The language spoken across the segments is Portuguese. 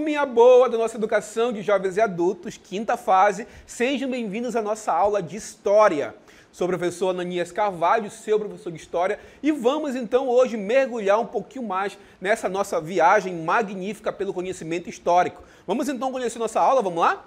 Turminha boa da nossa educação de jovens e adultos, quinta fase, sejam bem-vindos à nossa aula de História. Sou o professor Ananias Carvalho, seu professor de História, e vamos então hoje mergulhar um pouquinho mais nessa nossa viagem magnífica pelo conhecimento histórico. Vamos então conhecer nossa aula, vamos lá?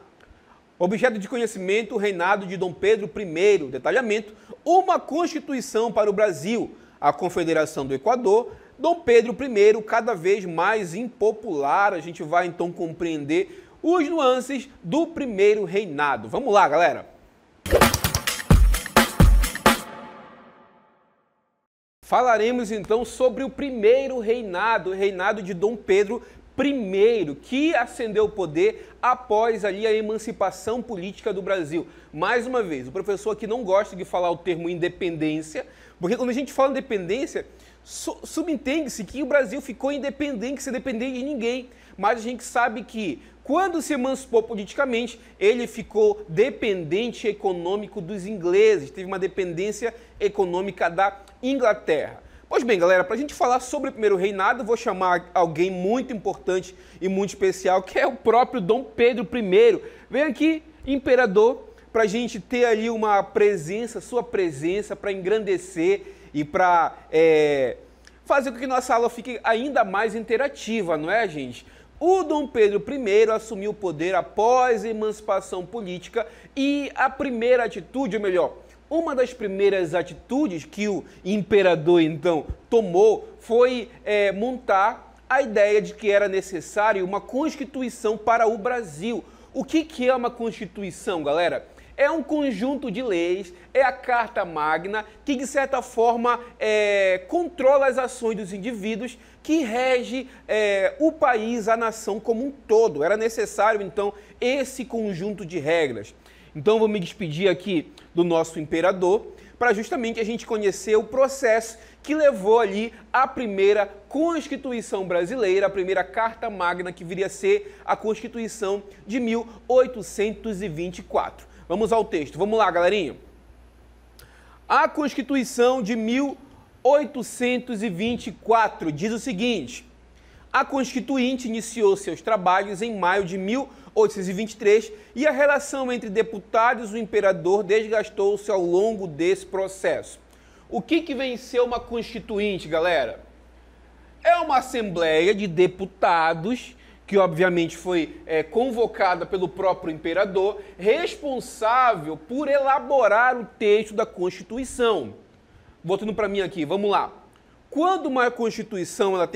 Objeto de conhecimento, o reinado de Dom Pedro I, detalhamento, uma Constituição para o Brasil, a Confederação do Equador, Dom Pedro I, cada vez mais impopular, a gente vai então compreender os nuances do primeiro reinado. Vamos lá, galera! Falaremos então sobre o primeiro reinado, o reinado de Dom Pedro I, que ascendeu ao poder após ali a emancipação política do Brasil. Mais uma vez, o professor aqui não gosta de falar o termo independência, porque quando a gente fala independência, subentende-se que o Brasil ficou independente, sem depender de ninguém. Mas a gente sabe que quando se emancipou politicamente, ele ficou dependente econômico dos ingleses, teve uma dependência econômica da Inglaterra. Pois bem, galera, para a gente falar sobre o primeiro reinado, vou chamar alguém muito importante e muito especial, que é o próprio Dom Pedro I. Vem aqui, imperador, para a gente ter ali uma presença, sua presença, para engrandecer e para fazer com que nossa aula fique ainda mais interativa, não é, gente? O Dom Pedro I assumiu o poder após a emancipação política e a primeira atitude, ou melhor, uma das primeiras atitudes que o imperador, então, tomou foi montar a ideia de que era necessário uma Constituição para o Brasil. O que é uma Constituição, galera? É um conjunto de leis, é a Carta Magna, que de certa forma controla as ações dos indivíduos, que rege o país, a nação como um todo. Era necessário, então, esse conjunto de regras. Então, vou me despedir aqui do nosso imperador, para justamente a gente conhecer o processo que levou ali a primeira Constituição brasileira, a primeira Carta Magna, que viria a ser a Constituição de 1824. Vamos ao texto. Vamos lá, galerinha. A Constituição de 1824 diz o seguinte: a Constituinte iniciou seus trabalhos em maio de 1823 e a relação entre deputados e o imperador desgastou-se ao longo desse processo. O que vem ser uma Constituinte, galera? É uma assembleia de deputados que obviamente foi convocada pelo próprio imperador, responsável por elaborar o texto da Constituição. Voltando para mim aqui, vamos lá. Quando uma Constituição ela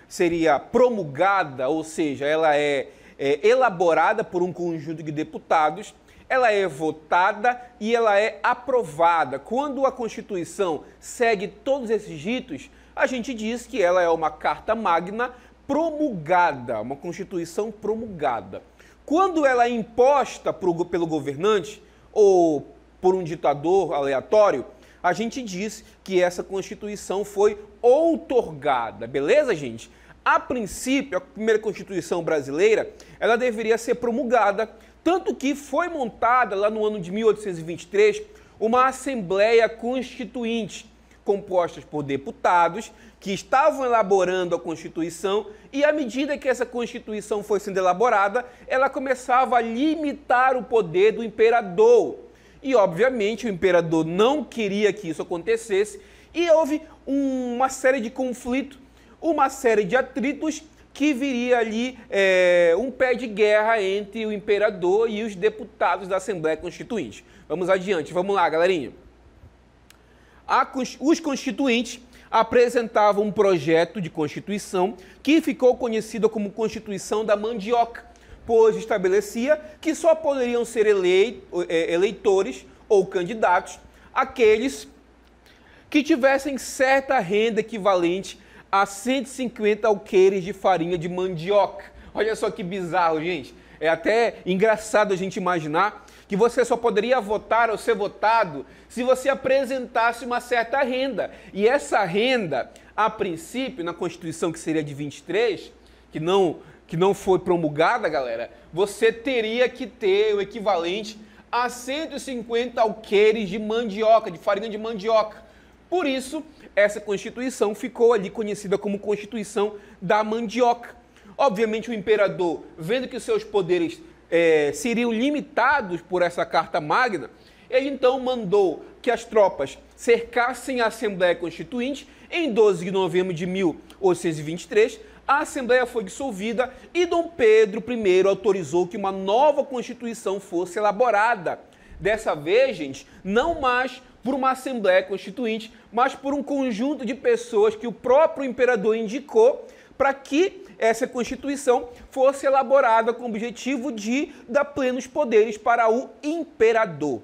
seria promulgada, ou seja, ela é elaborada por um conjunto de deputados, ela é votada e ela é aprovada. Quando a Constituição segue todos esses ritos, a gente diz que ela é uma Carta Magna promulgada, uma Constituição promulgada. Quando ela é imposta pelo governante ou por um ditador aleatório, a gente diz que essa Constituição foi outorgada, beleza, gente? A princípio, a primeira Constituição brasileira, ela deveria ser promulgada, tanto que foi montada lá no ano de 1823 uma Assembleia Constituinte, composta por deputados que estavam elaborando a Constituição, e à medida que essa Constituição foi sendo elaborada, ela começava a limitar o poder do imperador. E, obviamente, o imperador não queria que isso acontecesse, e houve uma série de conflitos, uma série de atritos, que viria ali um pé de guerra entre o imperador e os deputados da Assembleia Constituinte. Vamos adiante, vamos lá, galerinha. Os constituintes apresentavam um projeto de Constituição que ficou conhecido como Constituição da Mandioca, pois estabelecia que só poderiam ser eleitores ou candidatos aqueles que tivessem certa renda equivalente a 150 alqueires de farinha de mandioca. Olha só que bizarro, gente. É até engraçado a gente imaginar que você só poderia votar ou ser votado se você apresentasse uma certa renda. E essa renda, a princípio, na Constituição, que seria de 23, que não foi promulgada, galera, você teria que ter o equivalente a 150 alqueires de mandioca, de farinha de mandioca. Por isso, essa Constituição ficou ali conhecida como Constituição da Mandioca. Obviamente o imperador, vendo que seus poderes seriam limitados por essa carta magna, ele então mandou que as tropas cercassem a Assembleia Constituinte. Em 12 de novembro de 1823, a Assembleia foi dissolvida e Dom Pedro I autorizou que uma nova Constituição fosse elaborada. Dessa vez, gente, não mais por uma Assembleia Constituinte, mas por um conjunto de pessoas que o próprio imperador indicou para que essa Constituição fosse elaborada com o objetivo de dar plenos poderes para o imperador.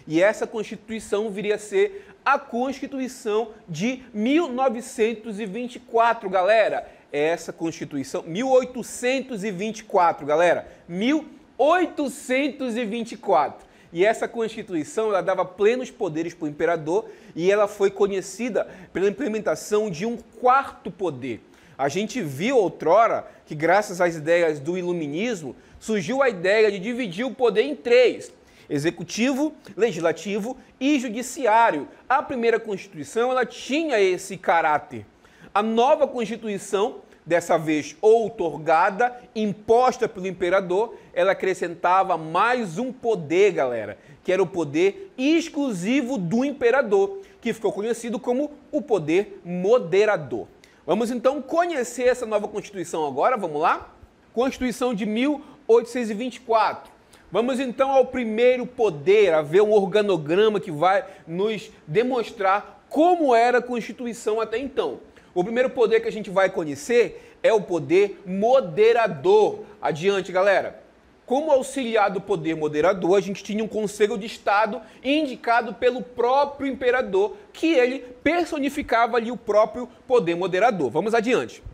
E essa Constituição viria a ser a Constituição de 1924, galera. Essa Constituição, 1824, galera, 1824. E essa Constituição, ela dava plenos poderes para o imperador e ela foi conhecida pela implementação de um quarto poder. A gente viu outrora que, graças às ideias do iluminismo, surgiu a ideia de dividir o poder em três: executivo, legislativo e judiciário. A primeira Constituição, ela tinha esse caráter. A nova Constituição, dessa vez outorgada, imposta pelo imperador, ela acrescentava mais um poder, galera, que era o poder exclusivo do imperador, que ficou conhecido como o poder moderador. Vamos então conhecer essa nova Constituição agora, vamos lá? Constituição de 1824. Vamos então ao primeiro poder, a ver um organograma que vai nos demonstrar como era a Constituição até então. O primeiro poder que a gente vai conhecer é o poder moderador. Adiante, galera. Como auxiliar do poder moderador, a gente tinha um Conselho de Estado indicado pelo próprio imperador, que ele personificava ali o próprio poder moderador. Vamos adiante.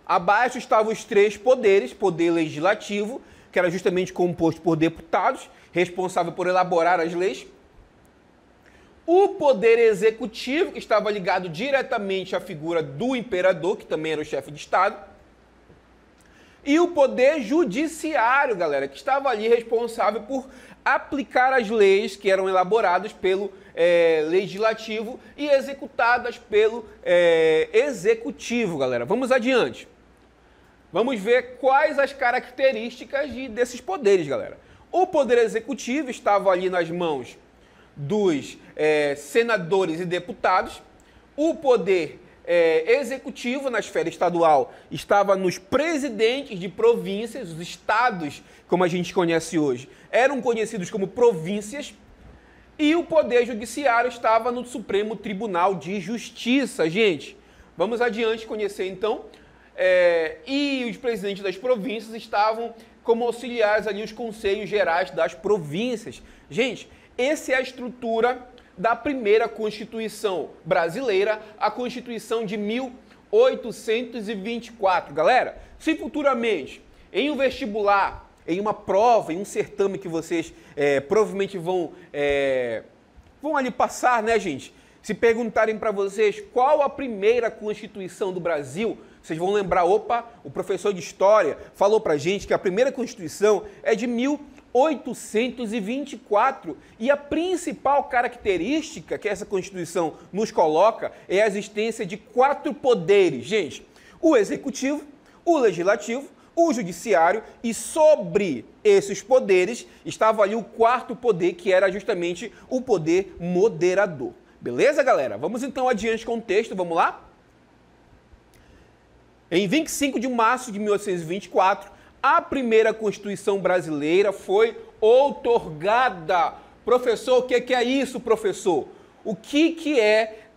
Abaixo estavam os três poderes: poder legislativo, que era justamente composto por deputados, responsável por elaborar as leis. O poder executivo, que estava ligado diretamente à figura do imperador, que também era o chefe de Estado. E o poder judiciário, galera, que estava ali responsável por aplicar as leis que eram elaboradas pelo legislativo e executadas pelo executivo, galera. Vamos adiante. Vamos ver quais as características desses poderes, galera. O poder executivo estava ali nas mãos dos senadores e deputados. O poder executivo na esfera estadual estava nos presidentes de províncias. Os estados, como a gente conhece hoje, eram conhecidos como províncias. E o poder judiciário estava no Supremo Tribunal de Justiça. Gente, vamos adiante conhecer então. E os presidentes das províncias estavam como auxiliares ali os conselhos gerais das províncias. Gente, essa é a estrutura da primeira Constituição brasileira, a Constituição de 1824. Galera, se futuramente, em um vestibular, em uma prova, em um certame que vocês provavelmente vão ali passar, né, gente? Se perguntarem para vocês qual a primeira Constituição do Brasil, vocês vão lembrar, opa, o professor de História falou pra gente que a primeira Constituição é de 1824 e a principal característica que essa Constituição nos coloca é a existência de quatro poderes, gente: o executivo, o legislativo, o judiciário, e sobre esses poderes estava ali o quarto poder, que era justamente o poder moderador. Beleza, galera? Vamos então adiante com o texto, vamos lá? Em 25 de março de 1824, a primeira Constituição brasileira foi outorgada. Professor, o que é isso, professor? O que é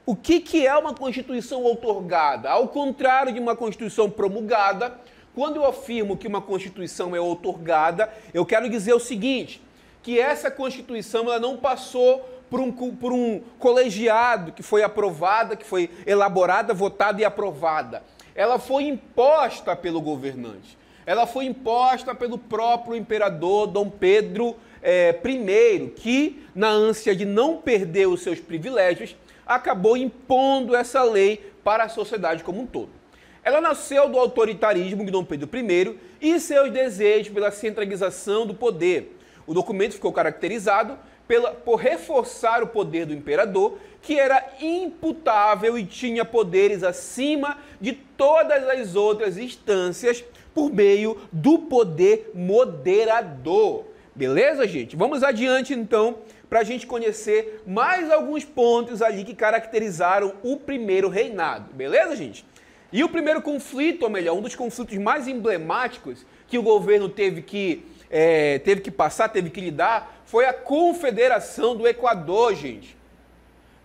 uma Constituição outorgada? Ao contrário de uma Constituição promulgada, quando eu afirmo que uma Constituição é outorgada, eu quero dizer o seguinte, que essa Constituição ela não passou por um colegiado que foi aprovada, que foi elaborada, votada e aprovada. Ela foi imposta pelo governante. Ela foi imposta pelo próprio imperador Dom Pedro I, que, na ânsia de não perder os seus privilégios, acabou impondo essa lei para a sociedade como um todo. Ela nasceu do autoritarismo de Dom Pedro I e seus desejos pela centralização do poder. O documento ficou caracterizado por reforçar o poder do imperador, que era imputável e tinha poderes acima de todas as outras instâncias por meio do poder moderador. Beleza, gente? Vamos adiante, então, para a gente conhecer mais alguns pontos ali que caracterizaram o primeiro reinado. Beleza, gente? E o primeiro conflito, ou melhor, um dos conflitos mais emblemáticos que o governo teve que passar, teve que lidar, foi a Confederação do Equador, gente.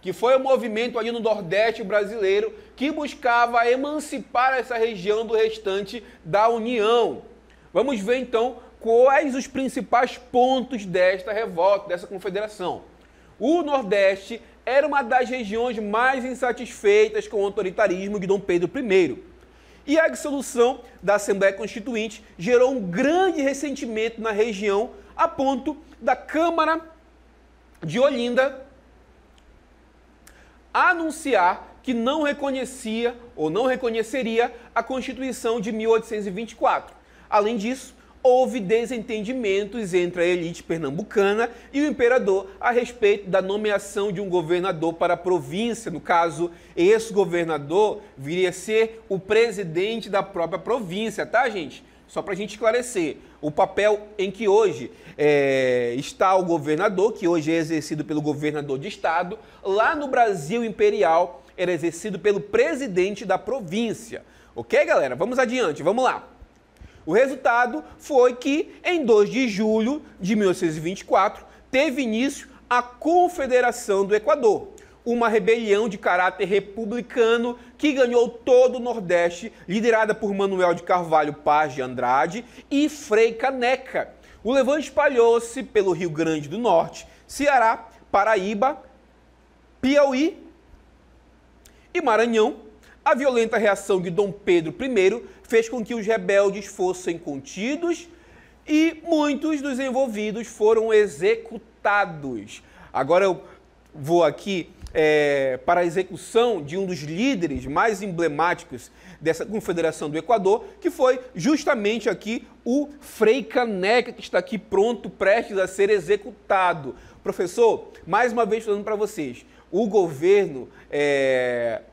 Que foi um movimento ali no Nordeste brasileiro que buscava emancipar essa região do restante da União. Vamos ver, então, quais os principais pontos desta revolta, dessa confederação. O Nordeste era uma das regiões mais insatisfeitas com o autoritarismo de Dom Pedro I. E a dissolução da Assembleia Constituinte gerou um grande ressentimento na região, a ponto da Câmara de Olinda anunciar que não reconhecia ou não reconheceria a Constituição de 1824. Além disso, houve desentendimentos entre a elite pernambucana e o imperador a respeito da nomeação de um governador para a província. No caso, esse governador viria a ser o presidente da própria província, tá, gente? Só para a gente esclarecer, o papel em que hoje está o governador, que hoje é exercido pelo governador de estado, lá no Brasil imperial era exercido pelo presidente da província. Ok, galera? Vamos adiante, vamos lá. O resultado foi que, em 2 de julho de 1824, teve início a Confederação do Equador, uma rebelião de caráter republicano que ganhou todo o Nordeste, liderada por Manuel de Carvalho Paz de Andrade e Frei Caneca. O levante espalhou-se pelo Rio Grande do Norte, Ceará, Paraíba, Piauí e Maranhão. A violenta reação de Dom Pedro I fez com que os rebeldes fossem contidos e muitos dos envolvidos foram executados. Agora eu vou aqui para a execução de um dos líderes mais emblemáticos dessa Confederação do Equador, que foi justamente aqui o Frei Caneca, que está aqui pronto, prestes a ser executado. Professor, mais uma vez falando para vocês, o governo,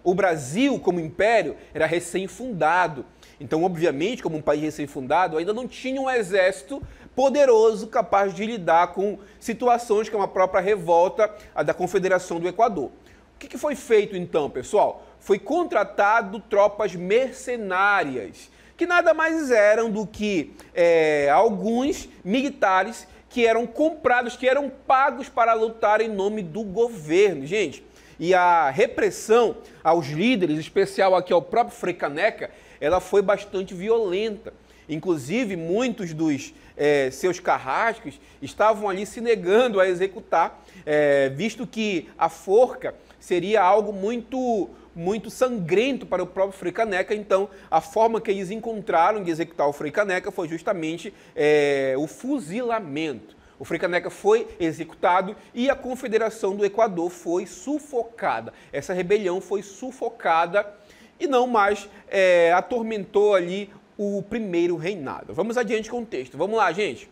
o Brasil como império era recém-fundado. Então, obviamente, como um país recém-fundado, ainda não tinha um exército poderoso capaz de lidar com situações como a própria revolta da Confederação do Equador. O que foi feito então, pessoal? Foi contratado tropas mercenárias, que nada mais eram do que alguns militares que eram comprados, que eram pagos para lutar em nome do governo, gente. E a repressão aos líderes, em especial aqui ao próprio Frei Caneca, ela foi bastante violenta. Inclusive, muitos dos seus carrascos estavam ali se negando a executar, visto que a forca seria algo muito sangrento para o próprio Frei Caneca. Então, a forma que eles encontraram de executar o Frei Caneca foi justamente o fuzilamento. O Frei Caneca foi executado e a Confederação do Equador foi sufocada. Essa rebelião foi sufocada e não mais atormentou ali o primeiro reinado. Vamos adiante com o texto. Vamos lá, gente.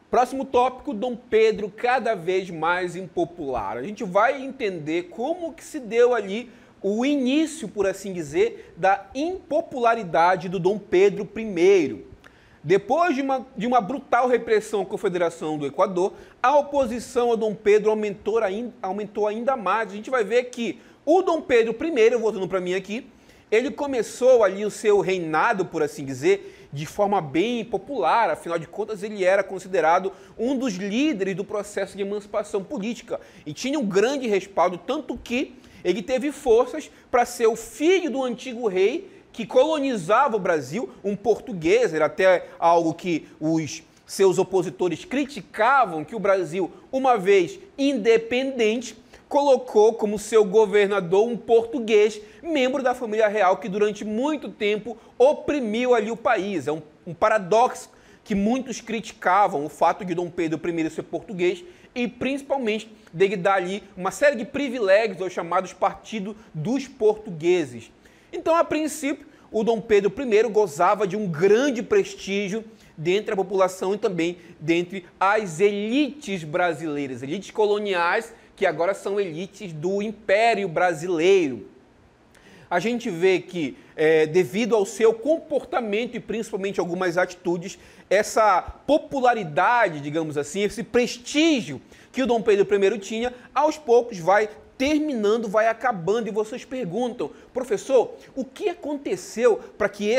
Próximo tópico, Dom Pedro cada vez mais impopular. A gente vai entender como que se deu ali o início, por assim dizer, da impopularidade do Dom Pedro I. Depois de uma brutal repressão à Confederação do Equador, a oposição a Dom Pedro aumentou ainda mais. A gente vai ver que o Dom Pedro I, voltando para mim aqui, ele começou ali o seu reinado, por assim dizer, de forma bem popular. Afinal de contas, ele era considerado um dos líderes do processo de emancipação política e tinha um grande respaldo, tanto que ele teve forças para ser o filho do antigo rei que colonizava o Brasil, um português. Era até algo que os seus opositores criticavam, que o Brasil, uma vez independente, colocou como seu governador um português, membro da família real, que durante muito tempo oprimiu ali o país. É um paradoxo que muitos criticavam, o fato de Dom Pedro I ser português e principalmente dele dar ali uma série de privilégios aos chamados Partido dos Portugueses. Então, a princípio, o Dom Pedro I gozava de um grande prestígio dentre a população e também dentre as elites brasileiras, elites coloniais, que agora são elites do Império Brasileiro. a gente vê que, devido ao seu comportamento e principalmente algumas atitudes, essa popularidade, digamos assim, esse prestígio que o Dom Pedro I tinha, aos poucos vai terminando, vai acabando, e vocês perguntam, professor, o que aconteceu para que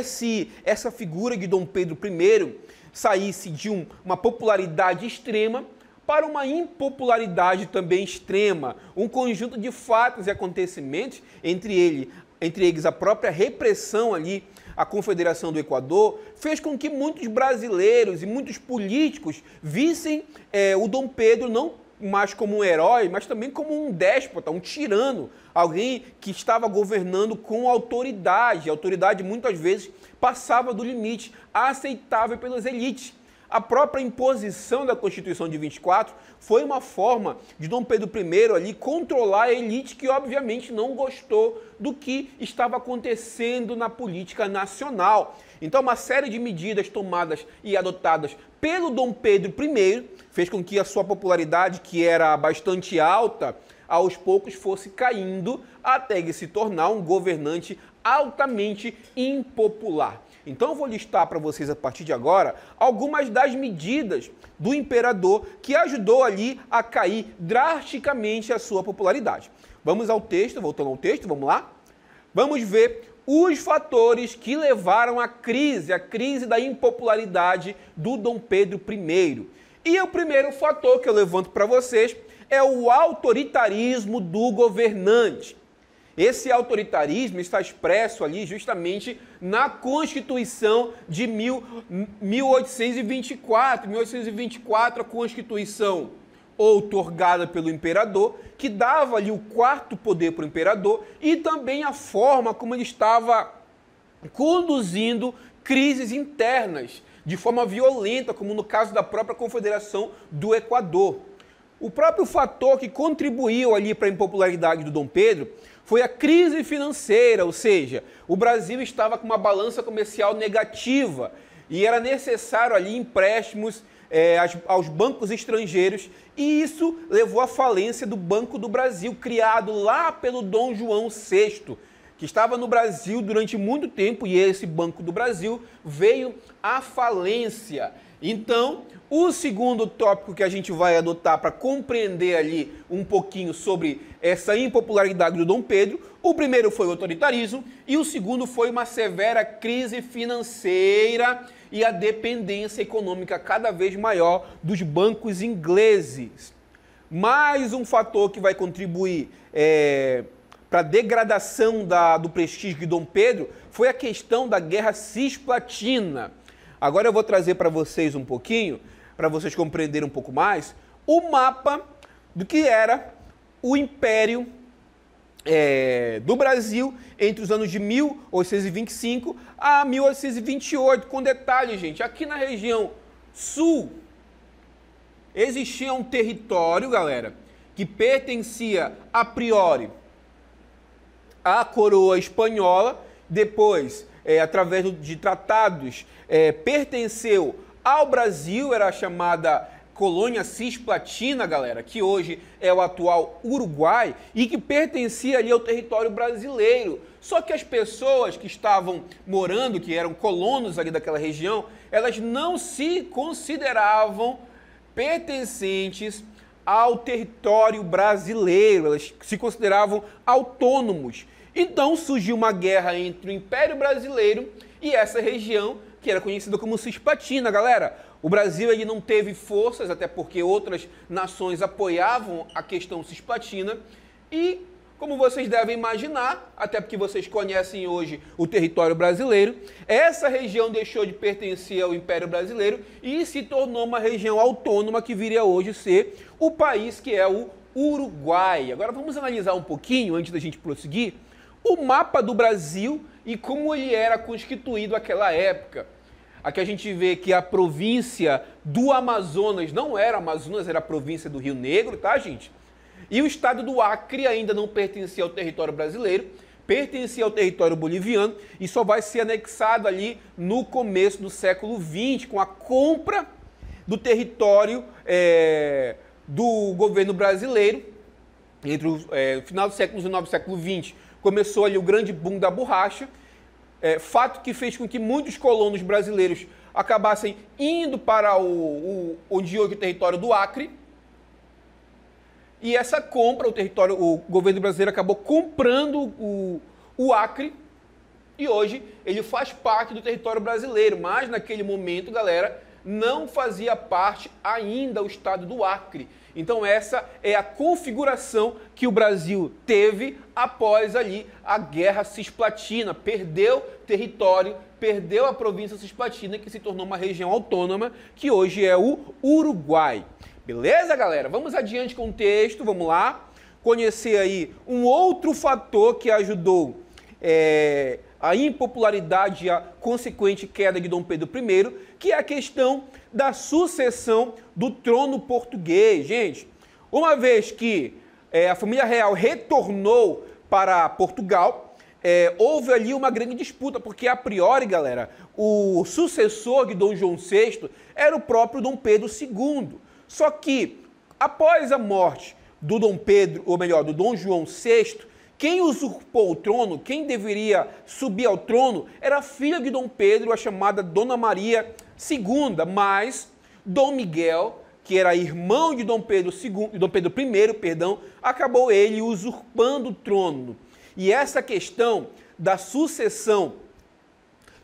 essa figura de Dom Pedro I saísse de uma popularidade extrema para uma impopularidade também extrema? Um conjunto de fatos e acontecimentos, entre eles a própria repressão ali à Confederação do Equador, fez com que muitos brasileiros e muitos políticos vissem o Dom Pedro não mais como um herói, mas também como um déspota, um tirano, alguém que estava governando com autoridade. A autoridade muitas vezes passava do limite aceitável pelas elites. A própria imposição da Constituição de 24 foi uma forma de Dom Pedro I ali controlar a elite que obviamente não gostou do que estava acontecendo na política nacional. Então, uma série de medidas tomadas e adotadas pelo Dom Pedro I fez com que a sua popularidade, que era bastante alta, aos poucos fosse caindo até ele se tornar um governante altamente impopular. Então eu vou listar para vocês a partir de agora algumas das medidas do imperador que ajudou ali a cair drasticamente a sua popularidade. Vamos ao texto, voltando ao texto, vamos lá? Vamos ver os fatores que levaram à crise da impopularidade do Dom Pedro I. E o primeiro fator que eu levanto para vocês é o autoritarismo do governante. Esse autoritarismo está expresso ali justamente na Constituição de 1824. 1824, a Constituição outorgada pelo imperador, que dava ali o quarto poder para o imperador, e também a forma como ele estava conduzindo crises internas de forma violenta, como no caso da própria Confederação do Equador. O próprio fator que contribuiu ali para a impopularidade do Dom Pedro foi a crise financeira, ou seja, o Brasil estava com uma balança comercial negativa e era necessário ali empréstimos aos bancos estrangeiros, e isso levou à falência do Banco do Brasil, criado lá pelo Dom João VI, que estava no Brasil durante muito tempo, e esse Banco do Brasil veio à falência. Então, o segundo tópico que a gente vai adotar para compreender ali um pouquinho sobre essa impopularidade do Dom Pedro, o primeiro foi o autoritarismo e o segundo foi uma severa crise financeira e a dependência econômica cada vez maior dos bancos ingleses. Mais um fator que vai contribuir para a degradação do prestígio de Dom Pedro foi a questão da Guerra Cisplatina. Agora eu vou trazer para vocês um pouquinho, para vocês compreenderem um pouco mais, o mapa do que era o Império do Brasil entre os anos de 1825 a 1828. Com detalhe, gente, aqui na região sul existia um território, galera, que pertencia a priori à coroa espanhola, depois, através de tratados, pertenceu ao Brasil, era a chamada colônia cisplatina, galera, que hoje é o atual Uruguai e que pertencia ali ao território brasileiro. Só que as pessoas que estavam morando, que eram colonos ali daquela região, elas não se consideravam pertencentes ao território brasileiro, elas se consideravam autônomos. Então surgiu uma guerra entre o Império Brasileiro e essa região, que era conhecida como Cisplatina, galera. O Brasil ele não teve forças, até porque outras nações apoiavam a questão cisplatina. E, como vocês devem imaginar, até porque vocês conhecem hoje o território brasileiro, essa região deixou de pertencer ao Império Brasileiro e se tornou uma região autônoma que viria hoje ser o país que é o Uruguai. Agora vamos analisar um pouquinho, antes da gente prosseguir, o mapa do Brasil e como ele era constituído naquela época. Aqui a gente vê que a província do Amazonas não era Amazonas, era a província do Rio Negro, tá, gente? E o estado do Acre ainda não pertencia ao território brasileiro, pertencia ao território boliviano e só vai ser anexado ali no começo do século XX, com a compra do território do governo brasileiro, entre o final do século XIX e século XX, começou ali o grande boom da borracha, fato que fez com que muitos colonos brasileiros acabassem indo para onde hoje é o território do Acre. E essa compra, o governo brasileiro acabou comprando o Acre, e hoje ele faz parte do território brasileiro, mas naquele momento, galera, não fazia parte ainda o estado do Acre. Então essa é a configuração que o Brasil teve após ali a Guerra Cisplatina. Perdeu território, perdeu a província Cisplatina, que se tornou uma região autônoma, que hoje é o Uruguai. Beleza, galera? Vamos adiante com o texto, vamos lá. Conhecer aí um outro fator que ajudou a impopularidade e a consequente queda de Dom Pedro I, que é a questão da sucessão do trono português. Gente, uma vez que a família real retornou para Portugal, houve ali uma grande disputa, porque a priori, galera, o sucessor de Dom João VI era o próprio Dom Pedro II. Só que, após a morte do Dom Pedro, ou melhor, do Dom João VI, quem usurpou o trono, quem deveria subir ao trono, era a filha de Dom Pedro, a chamada Dona Maria II, mas Dom Miguel, que era irmão de Dom Pedro I, perdão, acabou ele usurpando o trono. E essa questão da sucessão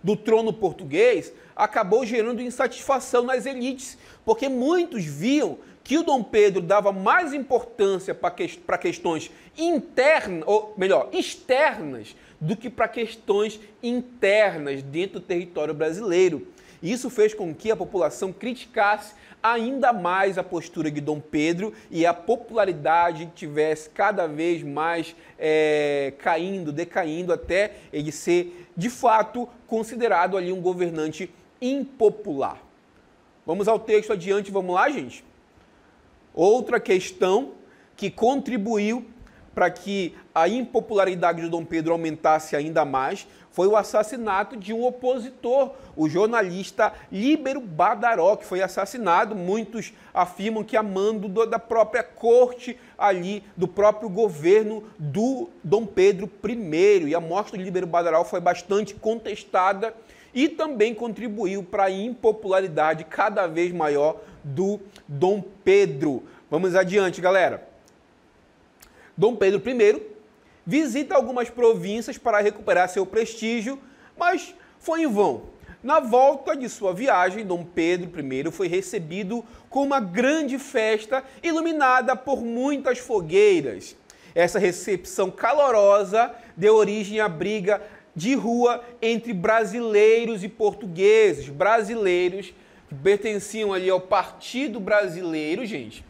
do trono português acabou gerando insatisfação nas elites, porque muitos viam que o Dom Pedro dava mais importância para questões internas, ou melhor, externas, do que para questões internas dentro do território brasileiro. E isso fez com que a população criticasse ainda mais a postura de Dom Pedro e a popularidade tivesse cada vez mais decaindo, até ele ser, de fato, considerado ali um governante impopular. Vamos ao texto adiante, vamos lá, gente? Outra questão que contribuiu para que a impopularidade de Dom Pedro aumentasse ainda mais foi o assassinato de um opositor, o jornalista Líbero Badaró, que foi assassinado. Muitos afirmam que a mando da própria corte ali, do próprio governo do Dom Pedro I. E a morte do Líbero Badaró foi bastante contestada e também contribuiu para a impopularidade cada vez maior do Dom Pedro. Vamos adiante, galera. Dom Pedro I visita algumas províncias para recuperar seu prestígio, mas foi em vão. Na volta de sua viagem, Dom Pedro I foi recebido com uma grande festa iluminada por muitas fogueiras. Essa recepção calorosa deu origem à briga de rua entre brasileiros e portugueses. Brasileiros que pertenciam ali ao Partido Brasileiro, gente,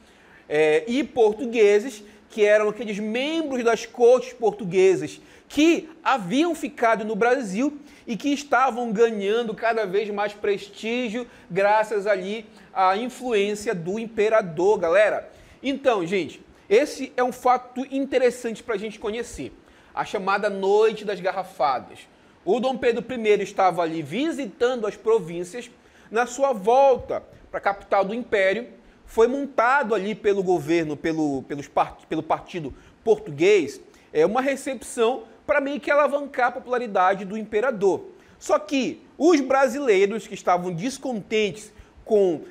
e portugueses que eram aqueles membros das cortes portuguesas que haviam ficado no Brasil e que estavam ganhando cada vez mais prestígio graças ali à influência do imperador, galera. Então, gente, esse é um fato interessante para a gente conhecer. A chamada Noite das Garrafadas. O Dom Pedro I estava ali visitando as províncias. Na sua volta para a capital do Império, foi montado ali pelo governo, pelo partido português, uma recepção para meio que alavancar a popularidade do imperador. Só que os brasileiros que estavam descontentes com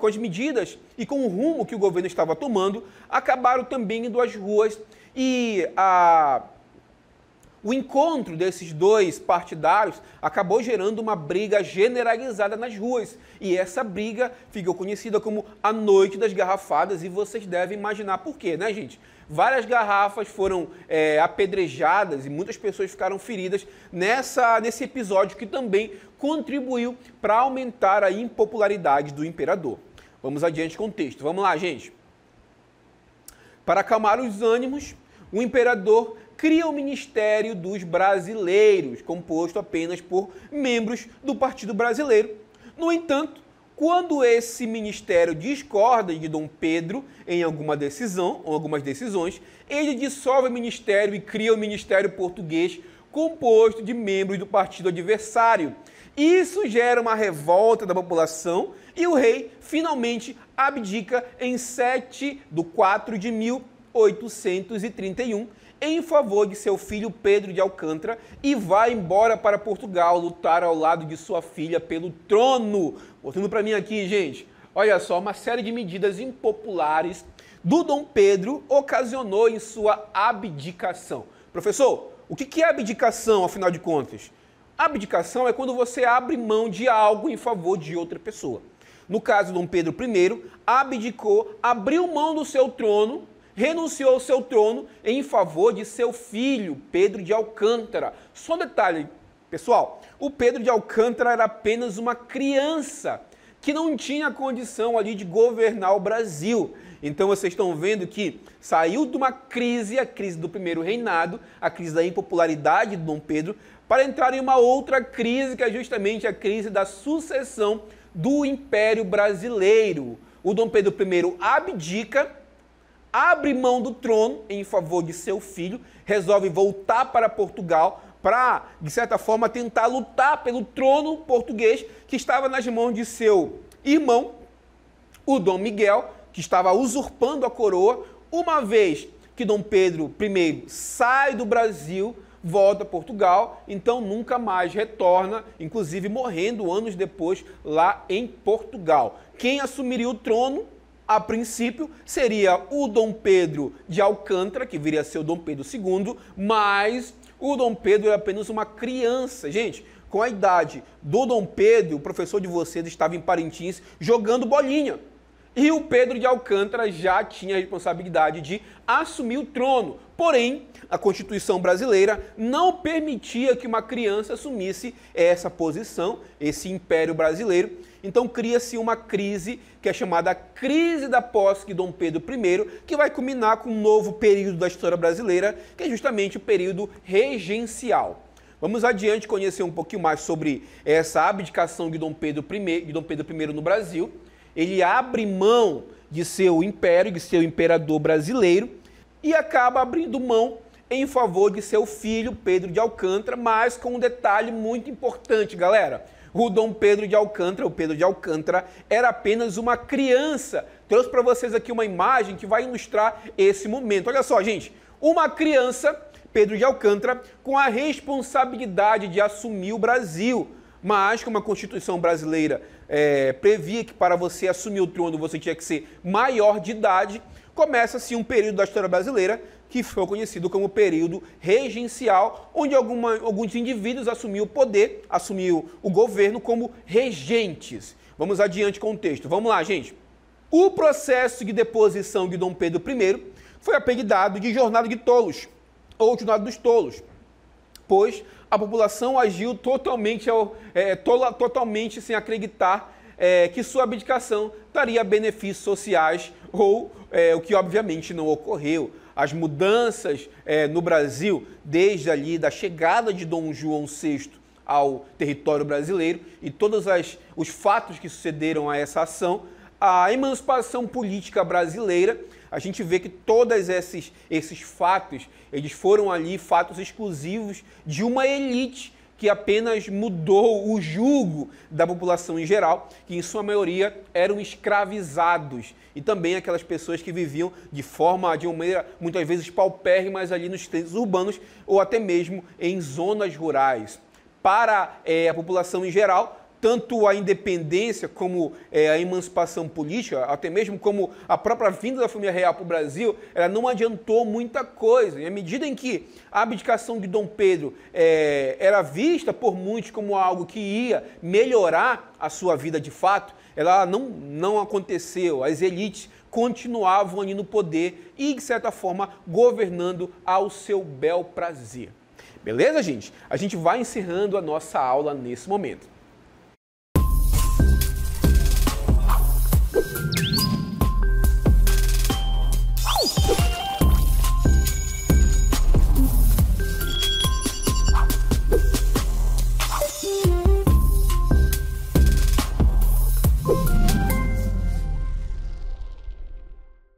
as medidas e com o rumo que o governo estava tomando, acabaram também indo às ruas e o encontro desses dois partidários acabou gerando uma briga generalizada nas ruas. E essa briga ficou conhecida como a Noite das Garrafadas, e vocês devem imaginar por quê, né, gente? Várias garrafas foram apedrejadas e muitas pessoas ficaram feridas nesse episódio, que também contribuiu para aumentar a impopularidade do imperador. Vamos adiante com o texto. Vamos lá, gente. Para acalmar os ânimos, o imperador cria o Ministério dos Brasileiros, composto apenas por membros do Partido Brasileiro. No entanto, quando esse ministério discorda de Dom Pedro em alguma decisão, ou algumas decisões, ele dissolve o ministério e cria o Ministério Português, composto de membros do partido adversário. Isso gera uma revolta da população e o rei finalmente abdica em 7 de 4 de 1831, em favor de seu filho Pedro de Alcântara e vai embora para Portugal lutar ao lado de sua filha pelo trono. Voltando para mim aqui, gente, olha só, uma série de medidas impopulares do Dom Pedro ocasionou em sua abdicação. Professor, o que é abdicação, afinal de contas? Abdicação é quando você abre mão de algo em favor de outra pessoa. No caso, Dom Pedro I abdicou, abriu mão do seu trono, renunciou ao seu trono em favor de seu filho, Pedro de Alcântara. Só um detalhe, pessoal, o Pedro de Alcântara era apenas uma criança que não tinha condição ali de governar o Brasil. Então vocês estão vendo que saiu de uma crise, a crise do primeiro reinado, a crise da impopularidade de Dom Pedro, para entrar em uma outra crise, que é justamente a crise da sucessão do Império Brasileiro. O Dom Pedro I abdica, abre mão do trono em favor de seu filho, resolve voltar para Portugal para, de certa forma, tentar lutar pelo trono português que estava nas mãos de seu irmão, o Dom Miguel, que estava usurpando a coroa. Uma vez que Dom Pedro I sai do Brasil, volta a Portugal, então nunca mais retorna, inclusive morrendo anos depois lá em Portugal. Quem assumiria o trono, a princípio, seria o Dom Pedro de Alcântara, que viria a ser o Dom Pedro II, mas o Dom Pedro era apenas uma criança. Gente, com a idade do Dom Pedro, o professor de vocês estava em Parintins jogando bolinha. E o Pedro de Alcântara já tinha a responsabilidade de assumir o trono. Porém, a Constituição brasileira não permitia que uma criança assumisse essa posição, esse Império Brasileiro. Então cria-se uma crise que é chamada crise da posse de Dom Pedro I, que vai culminar com um novo período da história brasileira, que é justamente o período regencial. Vamos adiante conhecer um pouquinho mais sobre essa abdicação de Dom Pedro I no Brasil. Ele abre mão de seu império, de seu imperador brasileiro, e acaba abrindo mão em favor de seu filho, Pedro de Alcântara, mas com um detalhe muito importante, galera. O Dom Pedro de Alcântara, o Pedro de Alcântara, era apenas uma criança. Trouxe para vocês aqui uma imagem que vai ilustrar esse momento. Olha só, gente, uma criança, Pedro de Alcântara, com a responsabilidade de assumir o Brasil. Mas, como a Constituição brasileira previa que para você assumir o trono você tinha que ser maior de idade, começa-se um período da história brasileira que foi conhecido como período regencial, onde alguns indivíduos assumiam o poder, assumiam o governo como regentes. Vamos adiante com o texto. Vamos lá, gente. O processo de deposição de Dom Pedro I foi apelidado de Jornada de Tolos, ou Jornada dos Tolos, pois a população agiu totalmente sem acreditar que sua abdicação traria benefícios sociais, ou o que obviamente não ocorreu. As mudanças no Brasil, desde ali da chegada de Dom João VI ao território brasileiro e todos os fatos que sucederam a essa ação, a emancipação política brasileira, a gente vê que todos esses fatos, eles foram ali fatos exclusivos de uma elite que apenas mudou o jugo da população em geral, que em sua maioria eram escravizados, e também aquelas pessoas que viviam de uma maneira muitas vezes paupérrimas ali nos centros urbanos ou até mesmo em zonas rurais. Para a população em geral, tanto a independência como a emancipação política, até mesmo como a própria vinda da família real para o Brasil, ela não adiantou muita coisa. E à medida em que a abdicação de Dom Pedro era vista por muitos como algo que ia melhorar a sua vida de fato, ela não aconteceu. As elites continuavam ali no poder e, de certa forma, governando ao seu bel prazer. Beleza, gente? A gente vai encerrando a nossa aula nesse momento.